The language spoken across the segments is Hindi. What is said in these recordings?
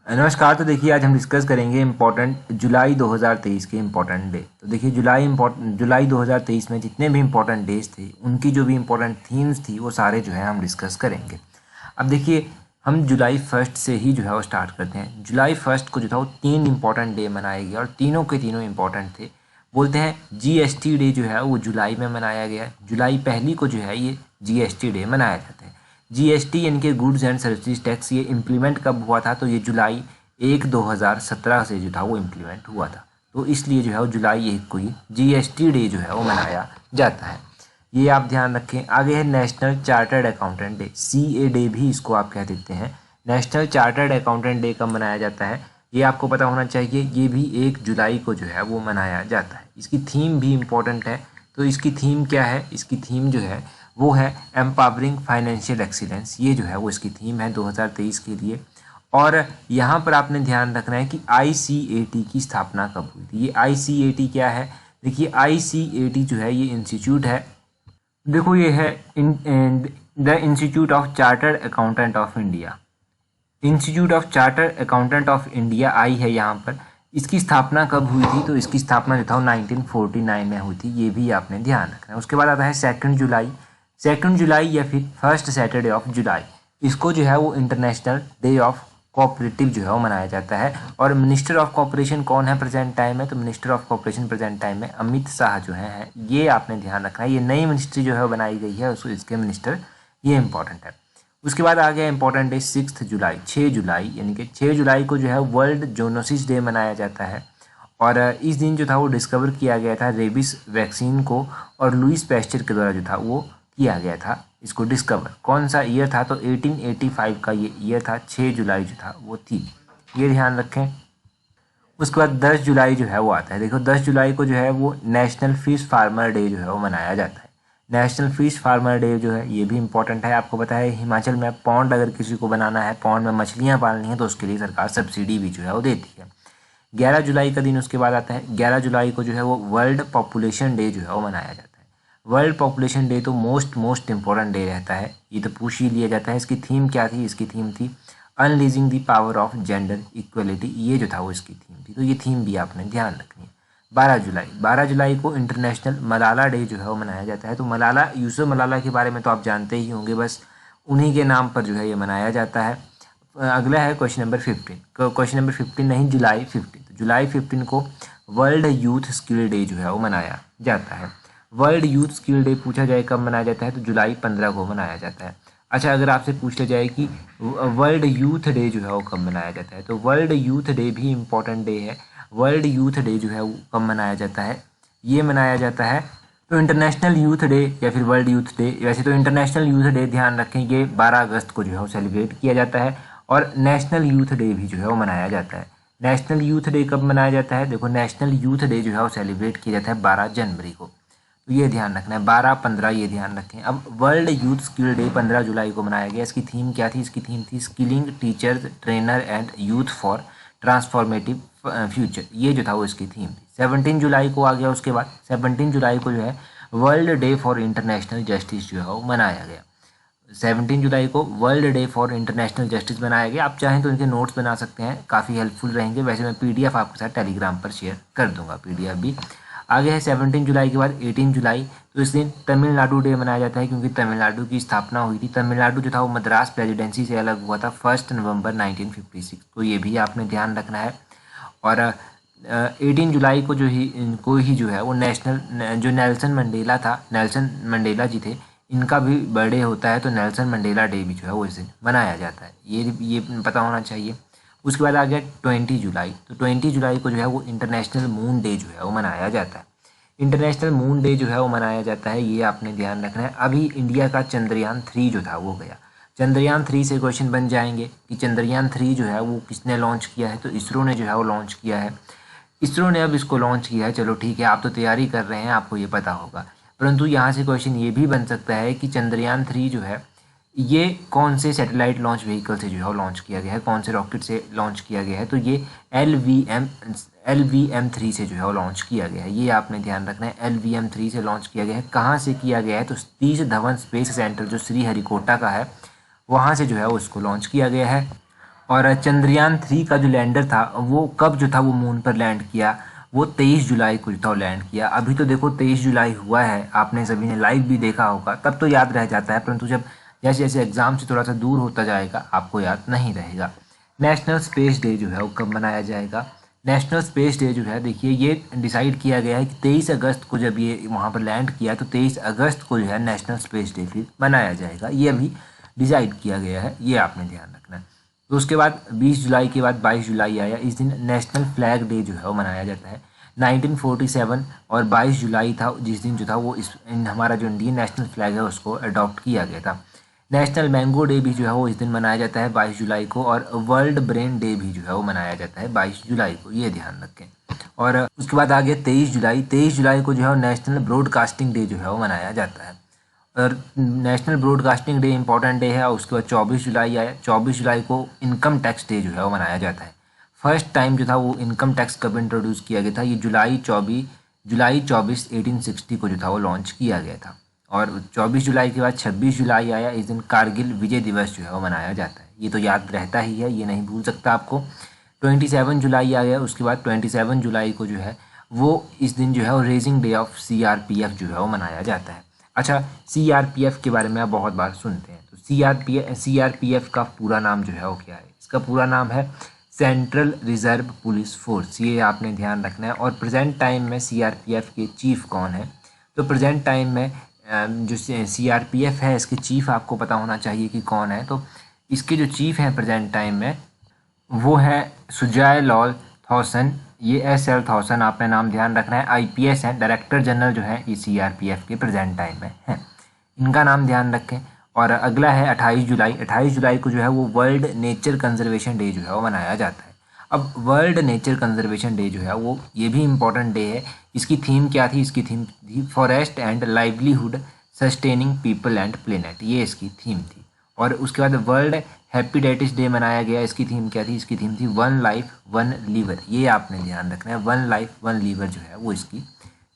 नमस्कार। तो देखिए आज हम डिस्कस करेंगे इम्पोर्टेंट जुलाई 2023 के इम्पोर्टेंट डे। तो देखिए जुलाई 2023 में जितने भी इम्पोर्टेंट डेज थे उनकी जो भी इम्पोर्टेंट थीम्स थी वो सारे जो है हम डिस्कस करेंगे। अब देखिए हम जुलाई 1 से ही जो है वो स्टार्ट करते हैं। जुलाई 1 को जो था वो 3 इम्पोर्टेंट डे मनाए गए और तीनों के तीनों इम्पोर्टेंट थे। बोलते हैं जीएसटी डे जो है वो जुलाई में मनाया गया। जुलाई 1 को जो है ये जीएसटी डे मनाया जाता है। जीएसटी यानी कि गुड्स एंड सर्विसेज टैक्स ये इम्प्लीमेंट कब हुआ था? तो ये जुलाई 1 2017 से जो था वो इम्प्लीमेंट हुआ था। तो इसलिए जो है वो जुलाई 1 को ही जीएसटी डे जो है वो मनाया जाता है। ये आप ध्यान रखें। आगे है national chartered accountant day, CA day भी इसको आप कह देते हैं। नेशनल चार्टर्ड अकाउंटेंट डे कब मनाया जाता है ये आपको पता होना चाहिए। ये भी 1 जुलाई को जो है वो मनाया जाता है। इसकी थीम भी इम्पोर्टेंट है। तो इसकी थीम क्या है? इसकी थीम जो है वो है एम्पावरिंग फाइनेंशियल एक्सीलेंस। ये जो है वो इसकी थीम है 2023 के लिए। और यहाँ पर आपने ध्यान रखना है कि आईसीएटी की स्थापना कब हुई थी। ये आईसीएटी क्या है? देखिए आईसीएटी जो है ये इंस्टीट्यूट है। देखो ये है the institute of chartered accountant of India. Institute of chartered accountant of India I है यहाँ पर। इसकी स्थापना कब हुई थी? तो इसकी स्थापना जो था 1949 में हुई थी। ये भी आपने ध्यान रखना है। उसके बाद आता है 2 जुलाई या फिर फर्स्ट सैटरडे ऑफ जुलाई। इसको जो है वो इंटरनेशनल डे ऑफ कोऑपरेटिव जो है वो मनाया जाता है। और मिनिस्टर ऑफ कॉपरेशन कौन है प्रेजेंट टाइम में? तो minister of corporation present time में अमित शाह जो है। ये आपने ध्यान रखना है। ये नई मिनिस्ट्री जो है बनाई गई है, उसको इसके मिनिस्टर ये इंपॉर्टेंट है। उसके बाद आ गया इंपॉर्टेंट डे 6 जुलाई यानी कि 6 जुलाई को जो है वर्ल्ड जोनोसिस डे मनाया जाता है। और इस दिन जो था वो डिस्कवर किया गया था रेबिस वैक्सीन को, और लुइस पैस्चर के द्वारा जो था वो किया गया था इसको डिस्कवर। कौन सा ईयर था? तो 1885 का ये ईयर था। 6 जुलाई जो था वो थी। ये ध्यान रखें। उसके बाद 10 जुलाई जो है वो आता है। देखो 10 जुलाई को जो है वो नेशनल फिश फार्मर डे जो है वो मनाया जाता है। नेशनल फिश फार्मर डे जो है ये भी इंपॉर्टेंट है। आपको पता है हिमाचल में पॉन्ड अगर किसी को बनाना है, पॉन्ड में मछलियाँ पालनी है, तो उसके लिए सरकार सब्सिडी भी जो है वो देती है। 11 जुलाई का दिन उसके बाद आता है। 11 जुलाई को जो है वो वर्ल्ड पॉपुलेशन डे जो है वो मनाया जाता है। वर्ल्ड पॉपुलेशन डे तो मोस्ट इंपॉर्टेंट डे रहता है। ये तो पूछ ही लिया जाता है। इसकी थीम क्या थी? इसकी थीम थी unleashing the power of gender equality. ये जो था वो इसकी थीम थी। तो ये थीम भी आपने ध्यान रखनी है। 12 जुलाई को इंटरनेशनल मलाला डे जो है वो मनाया जाता है। तो मलाला, यूसुफ मलाला के बारे में तो आप जानते ही होंगे, बस उन्हीं के नाम पर जो है ये मनाया जाता है। अगला है क्वेश्चन नंबर 15। क्वेश्चन नंबर 15 नहीं, जुलाई 15। तो जुलाई 15 को वर्ल्ड यूथ स्किल डे जो है वो मनाया जाता है। वर्ल्ड यूथ स्किल डे पूछा जाए कब मनाया जाता है? तो जुलाई 15 को मनाया जाता है। अच्छा, अगर आपसे पूछ लिया जाए कि वर्ल्ड यूथ डे जो है वो कब मनाया जाता है, तो वर्ल्ड यूथ डे भी इम्पोर्टेंट डे है। वर्ल्ड यूथ डे जो है वो कब मनाया जाता है? ये मनाया जाता है तो इंटरनेशनल यूथ डे या फिर वर्ल्ड यूथ डे। वैसे तो इंटरनेशनल यूथ डे ध्यान रखें ये 12 अगस्त को जो है वो सेलिब्रेट किया जाता है। और नेशनल यूथ डे भी जो है वो मनाया जाता है। नेशनल यूथ डे कब मनाया जाता है? देखो नेशनल यूथ डे जो है वो सेलिब्रेट किया जाता है 12 जनवरी को। तो ये ध्यान रखना है, 12-15 ये ध्यान रखें। अब वर्ल्ड यूथ स्किल डे 15 जुलाई को मनाया गया। इसकी थीम क्या थी? इसकी थीम थी skilling teachers, trainer and youth for transformative future. ये जो था वो इसकी थीम थी। 17 जुलाई को आ गया। उसके बाद 17 जुलाई को जो है world day for international justice जो है वो मनाया गया। 17 जुलाई को world day for international justice बनाया गया। आप चाहें तो इनके नोट्स बना सकते हैं, काफ़ी हेल्पफुल रहेंगे। वैसे मैं पीडीएफ आपके साथ टेलीग्राम पर शेयर कर दूंगा, पीडीएफ भी। आगे है 17 जुलाई के बाद 18 जुलाई। तो इस दिन तमिलनाडु डे मनाया जाता है क्योंकि तमिलनाडु की स्थापना हुई थी। तमिलनाडु जो था वो मद्रास प्रेसिडेंसी से अलग हुआ था 1 नवंबर 1956 को। ये भी आपने ध्यान रखना है। और 18 जुलाई को जो है वो नेशनल जो नेल्सन मंडेला था, नेल्सन मंडेला जी थे, इनका भी बर्थडे होता है। तो नेल्सन मंडेला डे भी जो है वो इस दिन मनाया जाता है। ये पता होना चाहिए। उसके बाद आ गया 20 जुलाई। तो 20 जुलाई को जो है वो इंटरनेशनल मून डे जो है वो मनाया जाता है। इंटरनेशनल मून डे जो है वो मनाया जाता है, ये आपने ध्यान रखना है। अभी इंडिया का चंद्रयान 3 जो था वो गया। चंद्रयान 3 से क्वेश्चन बन जाएंगे कि चंद्रयान 3 जो है वो किसने लॉन्च किया है? तो इसरो ने जो है वो लॉन्च किया है। इसरो ने अब इसको लॉन्च किया है। चलो ठीक है, आप तो तैयारी कर रहे हैं, आपको ये पता होगा। परंतु यहाँ से क्वेश्चन ये भी बन सकता है कि चंद्रयान 3 जो है ये कौन से सैटेलाइट लॉन्च व्हीकल से जो है लॉन्च किया गया है, कौन से रॉकेट से लॉन्च किया गया है? तो ये LVM-3 से जो है वो लॉन्च किया गया है। ये आपने ध्यान रखना है, LVM-3 से लॉन्च किया गया है। कहाँ से किया गया है? तो सतीश धवन स्पेस सेंटर जो श्रीहरिकोटा का है, वहाँ से जो है वो इसको लॉन्च किया गया है। और चंद्रयान 3 का जो लैंडर था वो कब जो था वो मून पर लैंड किया, वो 23 जुलाई को जो था वो लैंड किया। अभी तो देखो 23 जुलाई हुआ है, आपने सभी ने लाइव भी देखा होगा, तब तो याद रह जाता है, परंतु जब जैसे जैसे एग्जाम से थोड़ा सा दूर होता जाएगा आपको याद नहीं रहेगा। नेशनल स्पेस डे जो है वो कब मनाया जाएगा? नेशनल स्पेस डे जो है देखिए ये डिसाइड किया गया है कि 23 अगस्त को जब ये वहाँ पर लैंड किया तो 23 अगस्त को जो है नेशनल स्पेस डे फिर मनाया जाएगा। ये अभी डिसाइड किया गया है, ये आपने ध्यान रखना है। तो उसके बाद 20 जुलाई के बाद 22 जुलाई आया, इस दिन नेशनल फ्लैग डे जो है वो मनाया जाता है। 1947 और 22 जुलाई था जिस दिन जो था वो हमारा जो इंडियन नेशनल फ्लैग है उसको अडॉप्ट किया गया था। नेशनल मैंगो डे भी जो है वो इस दिन मनाया जाता है 22 जुलाई को, और वर्ल्ड ब्रेन डे भी जो है वो मनाया जाता है 22 जुलाई को, ये ध्यान रखें। और उसके बाद आ गया 23 जुलाई। 23 जुलाई को जो है नेशनल ब्रॉडकास्टिंग डे जो है वो मनाया जाता है, और national broadcasting day important day है। और उसके बाद 24 जुलाई आया। 24 जुलाई को इनकम टैक्स डे जो है वो मनाया जाता है। फर्स्ट टाइम जो था वो इनकम टैक्स कब इंट्रोड्यूस किया गया था? ये जुलाई 24 1860 को जो था वो लॉन्च किया गया था। और 24 जुलाई के बाद 26 जुलाई आया, इस दिन कारगिल विजय दिवस जो है वो मनाया जाता है। ये तो याद रहता ही है, ये नहीं भूल सकता आपको। 27 जुलाई आ गया, उसके बाद 27 जुलाई को जो है वो इस दिन जो है वो रेजिंग डे ऑफ CRPF जो है वो मनाया जाता है। अच्छा, CRPF के बारे में आप बहुत बार सुनते हैं, तो CRPF का पूरा नाम जो है वो क्या है? इसका पूरा नाम है सेंट्रल रिजर्व पुलिस फोर्स, ये आपने ध्यान रखना है। और प्रेजेंट टाइम में CRPF के चीफ कौन है? तो प्रेजेंट टाइम में जो CRPF है इसके चीफ आपको पता होना चाहिए कि कौन है। तो इसके जो चीफ हैं प्रेजेंट टाइम में वो है सुजाय लाल थॉसन, ये SL थॉसन, आपने नाम ध्यान रखना है। IPS हैं, डायरेक्टर जनरल जो है ये CRPF के प्रेजेंट टाइम में हैं, इनका नाम ध्यान रखें। और अगला है 28 जुलाई। 28 जुलाई को जो है वो वर्ल्ड नेचर कंजर्वेशन डे जो है वो मनाया जाता है। अब वर्ल्ड नेचर कंजर्वेशन डे जो है वो ये भी इम्पोर्टेंट डे है। इसकी थीम क्या थी? इसकी थीम थी forest and livelihood sustaining people and planet, ये इसकी थीम थी। और उसके बाद वर्ल्ड हैप्पीडेटिस डे मनाया गया। इसकी थीम क्या थी? इसकी थीम थी वन लाइफ वन लीवर, ये आपने ध्यान रखना है, वन लाइफ वन लीवर जो है वो इसकी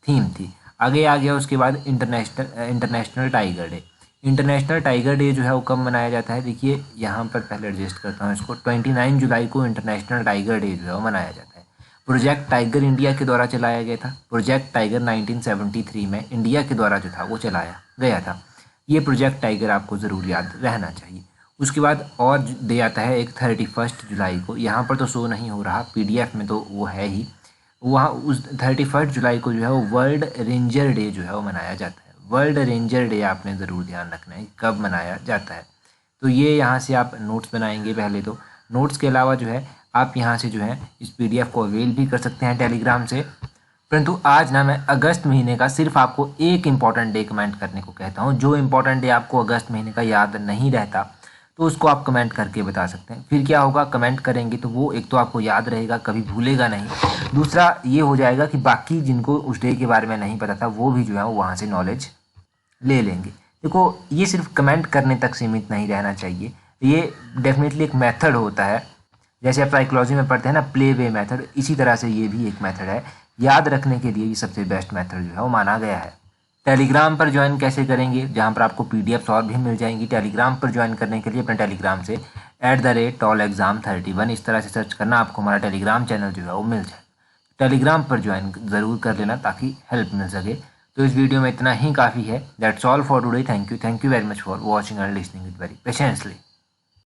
थीम थी। आगे आ गया उसके बाद international tiger day. International tiger day जो है वो कब मनाया जाता है? देखिए यहाँ पर पहले एडजस्ट करता हूँ इसको। 29 जुलाई को इंटरनेशनल टाइगर डे जो है वो मनाया जाता है। प्रोजेक्ट टाइगर इंडिया के द्वारा चलाया गया था। प्रोजेक्ट टाइगर 1973 में इंडिया के द्वारा जो था वो चलाया गया था। ये प्रोजेक्ट टाइगर आपको ज़रूर याद रहना चाहिए। उसके बाद और डे आता है एक 31 जुलाई को, यहाँ पर तो शो नहीं हो रहा, PDF में तो वो है ही। वहाँ उस 31 जुलाई को जो है वो वर्ल्ड रेंजर डे जो है वो मनाया जाता है। वर्ल्ड रेंजर डे आपने ज़रूर ध्यान रखना है कब मनाया जाता है। तो ये यहाँ से आप नोट्स बनाएंगे पहले तो। नोट्स के अलावा जो है आप यहाँ से जो है इस PDF को अवेल भी कर सकते हैं टेलीग्राम से। परंतु आज ना मैं अगस्त महीने का सिर्फ आपको एक इम्पॉर्टेंट डे कमेंट करने को कहता हूँ। जो इम्पॉर्टेंट डे आपको अगस्त महीने का याद नहीं रहता तो उसको आप कमेंट करके बता सकते हैं। फिर क्या होगा, कमेंट करेंगे तो वो एक तो आपको याद रहेगा, कभी भूलेगा नहीं। दूसरा ये हो जाएगा कि बाकी जिनको उस डे के बारे में नहीं पता था वो भी जो है वो वहाँ से नॉलेज ले लेंगे। देखो ये सिर्फ कमेंट करने तक सीमित नहीं रहना चाहिए, ये डेफिनेटली एक मेथड होता है। जैसे आप साइकोलॉजी में पढ़ते हैं ना प्ले वे मेथड, इसी तरह से ये भी एक मेथड है। याद रखने के लिए ये सबसे बेस्ट मेथड जो है वो माना गया है। टेलीग्राम पर ज्वाइन कैसे करेंगे? जहाँ पर आपको PDFs और भी मिल जाएंगी। टेलीग्राम पर ज्वाइन करने के लिए अपने टेलीग्राम से @tallexam31 इस तरह से सर्च करना, आपको हमारा टेलीग्राम चैनल जो है वो मिल जाए। टेलीग्राम पर ज्वाइन ज़रूर कर लेना ताकि हेल्प मिल सके। तो इस वीडियो में इतना ही काफ़ी है। That's all for today. Thank you very much for watching and listening it very patiently.